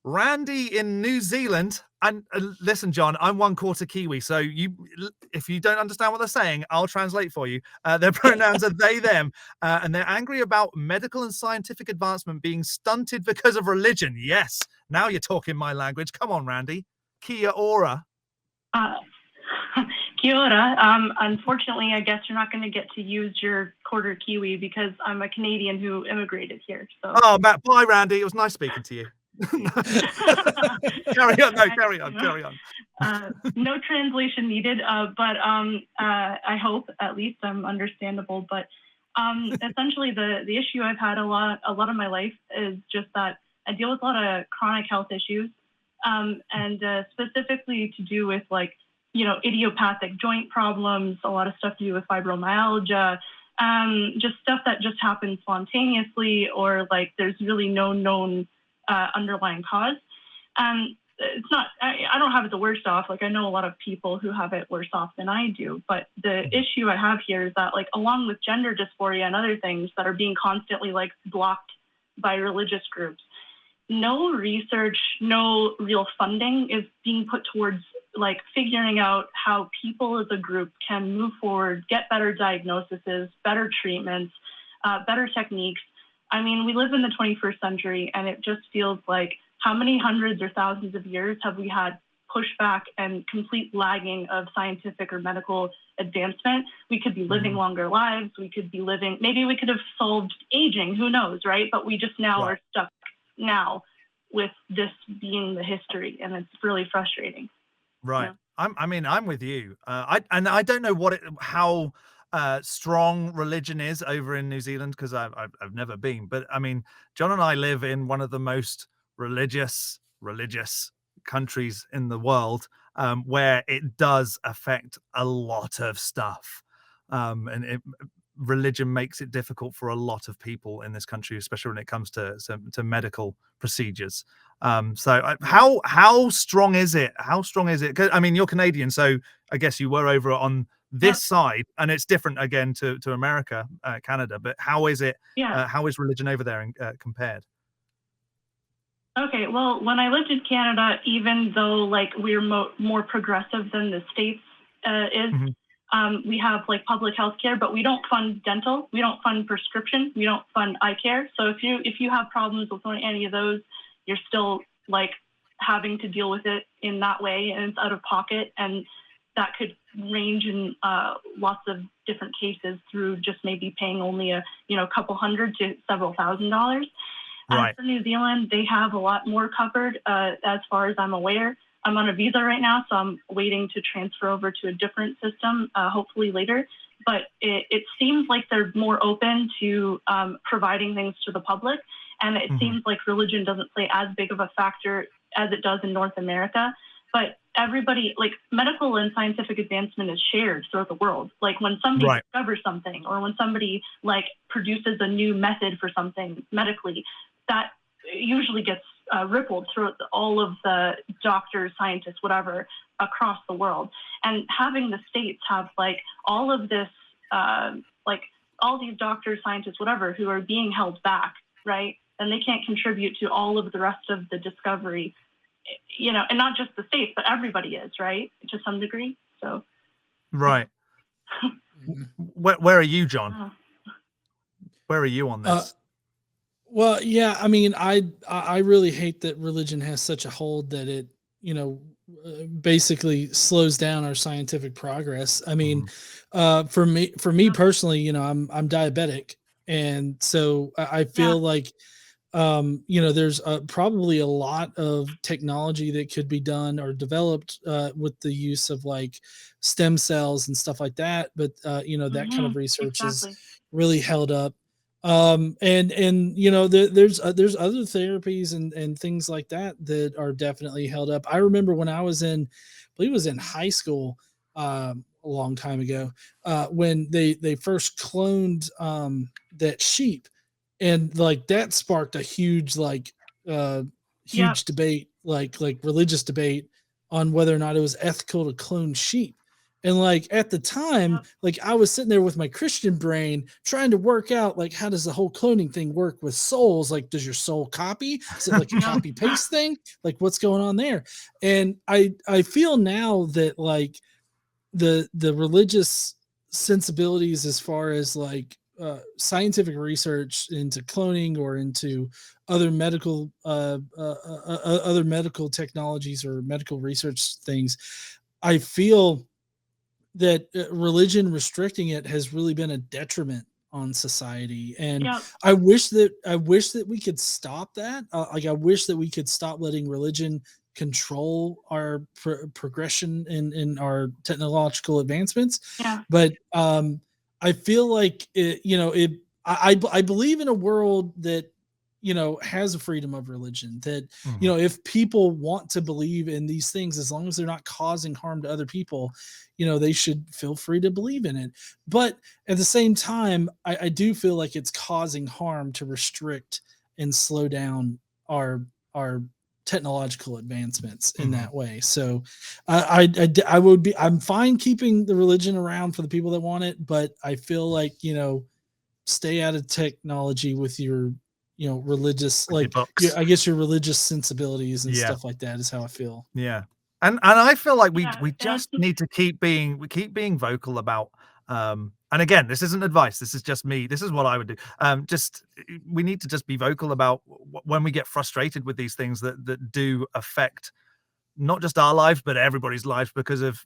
Randi in New Zealand. And listen, Jon, I'm 1/4 Kiwi, so if you don't understand what they're saying, I'll translate for you. Their pronouns are they, them, and they're angry about medical and scientific advancement being stunted because of religion. Yes, now you're talking my language. Come on, Randi. Kia ora. Kia ora. Unfortunately, I guess you're not going to get to use your quarter Kiwi because I'm a Canadian who immigrated here. So. Oh, Matt, bye, Randi. It was nice speaking to you. Carry on. No translation needed, but I hope at least I'm understandable. But essentially, the issue I've had a lot of my life is just that I deal with a lot of chronic health issues, and specifically to do with idiopathic joint problems, a lot of stuff to do with fibromyalgia, just stuff that just happens spontaneously, or there's really no known underlying cause. It's not, I don't have it the worst off. I know a lot of people who have it worse off than I do, but the issue I have here is that along with gender dysphoria and other things that are being constantly blocked by religious groups, no research, no real funding is being put towards figuring out how people as a group can move forward, get better diagnoses, better treatments, better techniques. I mean, we live in the 21st century, and it just feels like how many hundreds or thousands of years have we had pushback and complete lagging of scientific or medical advancement? We could be living longer lives. We could be living, maybe we could have solved aging, who knows, right? But we just now are stuck now with this being the history, and it's really frustrating. Right. Yeah. I'm with you. I don't know how strong religion is over in New Zealand, because I've never been, but I mean, Jon and I live in one of the most religious countries in the world, where it does affect a lot of stuff, and religion makes it difficult for a lot of people in this country, especially when it comes to medical procedures. So how strong is it? How strong is it? 'Cause, I mean, you're Canadian, so I guess you were over on this side, and it's different again to America, Canada. But how is it? How is religion over there compared? Okay, well, when I lived in Canada, even though we're more progressive than the States is, we have public health care, but we don't fund dental, we don't fund prescription, we don't fund eye care. So if you have problems with any of those, you're still having to deal with it in that way, and it's out of pocket, and that could range in lots of different cases through just maybe paying only a couple $100 to several $1,000s. Right. For New Zealand, they have a lot more covered, as far as I'm aware. I'm on a visa right now, so I'm waiting to transfer over to a different system, hopefully later. But it seems like they're more open to providing things to the public. And it seems like religion doesn't play as big of a factor as it does in North America. But everybody, medical and scientific advancement is shared throughout the world. When somebody discovers something, or when somebody produces a new method for something medically, that usually gets rippled through all of the doctors, scientists, whatever, across the world. And having the States have all of this, all these doctors, scientists, whatever, who are being held back, right? And they can't contribute to all of the rest of the discovery, and not just the States, but everybody is, right? To some degree. So. Right. Where are you, Jon? Where are you on this? Well, yeah, I mean, I really hate that religion has such a hold that it, basically slows down our scientific progress. I mean, for me personally, I'm diabetic, and so I feel there's probably a lot of technology that could be done or developed with the use of stem cells and stuff like that. But that kind of research is really held up. And there's other therapies and things like that are definitely held up. I remember when I was I believe it was in high school, a long time ago, when they first cloned that sheep, and that sparked a huge debate, like religious debate on whether or not it was ethical to clone sheep. And like at the time, like I was sitting there with my Christian brain trying to work out like how does the whole cloning thing work with souls? Like, does your soul copy? Is it like a copy paste thing? Like, what's going on there? And I feel now that like the religious sensibilities as far as like scientific research into cloning or into other other medical technologies or medical research things, I feel that religion restricting it has really been a detriment on society. And I wish that we could stop that. Like I wish that we could stop letting religion control our progression in our technological advancements. But I feel like I believe in a world that has a freedom of religion, that if people want to believe in these things, as long as they're not causing harm to other people, they should feel free to believe in it. But at the same time, I do feel like it's causing harm to restrict and slow down our technological advancements in that way. So I'm fine keeping the religion around for the people that want it, but I feel like stay out of technology with your religious, like I guess your religious sensibilities and stuff like that is how I feel. Yeah. And I feel like we just need to keep being vocal about and again, this isn't advice, this is just me, this is what I would do. We need to just be vocal about when we get frustrated with these things that do affect not just our life but everybody's life because of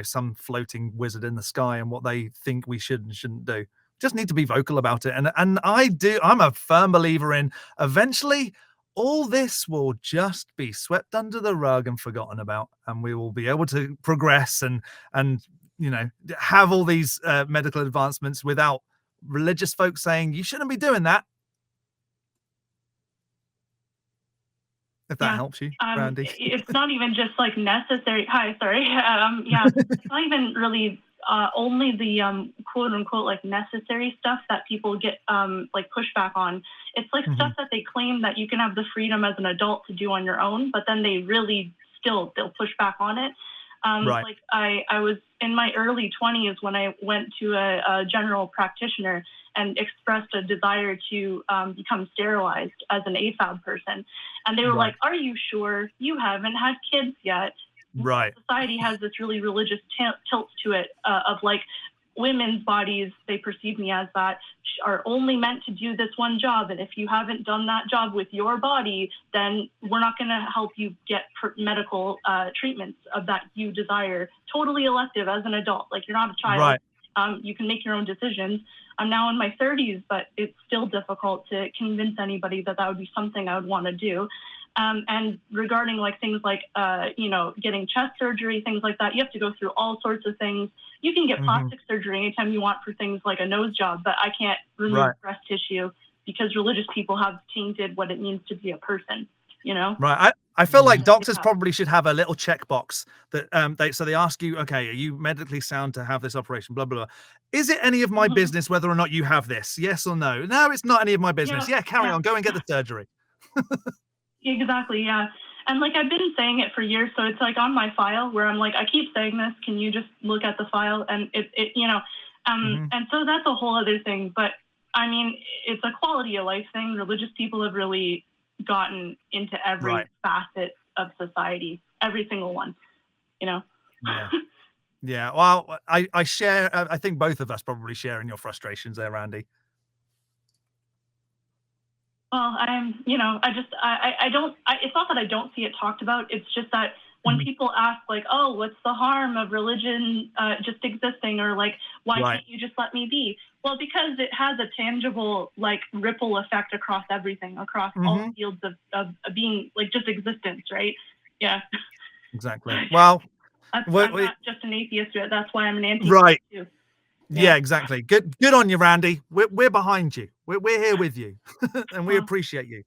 some floating wizard in the sky and what they think we should and shouldn't do. Just need to be vocal about it. And I'm a firm believer in eventually all this will just be swept under the rug and forgotten about, and we will be able to progress and have all these medical advancements without religious folks saying you shouldn't be doing that. If that helps you, Randi. It's not even just like necessary. Hi, sorry. It's not even really only the quote unquote like necessary stuff that people get like pushback on. It's like stuff that they claim that you can have the freedom as an adult to do on your own, but then they really they'll push back on it. Like I was in my early 20s when I went to a general practitioner and expressed a desire to become sterilized as an AFAB person. And they were like, are you sure you haven't had kids yet? Right. Society has this really religious tilt to it of like women's bodies, they perceive me as that, are only meant to do this one job. And if you haven't done that job with your body, then we're not going to help you get medical treatments of that you desire. Totally elective as an adult. Like you're not a child. Right. You can make your own decisions. I'm now in my 30s, but it's still difficult to convince anybody that would be something I would want to do. And regarding like things like, getting chest surgery, things like that, you have to go through all sorts of things. You can get plastic surgery anytime you want for things like a nose job, but I can't remove breast tissue because religious people have tainted what it means to be a person, Right. I feel like doctors probably should have a little checkbox that they ask you, okay, are you medically sound to have this operation? Blah, blah, blah. Is it any of my business whether or not you have this? Yes or no? No, it's not any of my business. Yeah, carry on. Go and get the surgery. Exactly. Yeah. And like, I've been saying it for years. So it's like on my file where I'm like, I keep saying this. Can you just look at the file? And and so that's a whole other thing. But I mean, it's a quality of life thing. Religious people have really gotten into every facet of society, every single one, Yeah. Yeah. Well, I share, I think both of us probably share in your frustrations there, Randi. Well, it's not that I don't see it talked about. It's just that when people ask like, oh, what's the harm of religion just existing? Or like, why can't you just let me be? Well, because it has a tangible like ripple effect across everything, across all fields of being like just existence, right? Yeah. Exactly. Well, I'm not just an atheist. That's why I'm an anti-atheist right. too. Yeah, exactly. Good on you, Randi. We're behind you. We're here with you, and we appreciate you.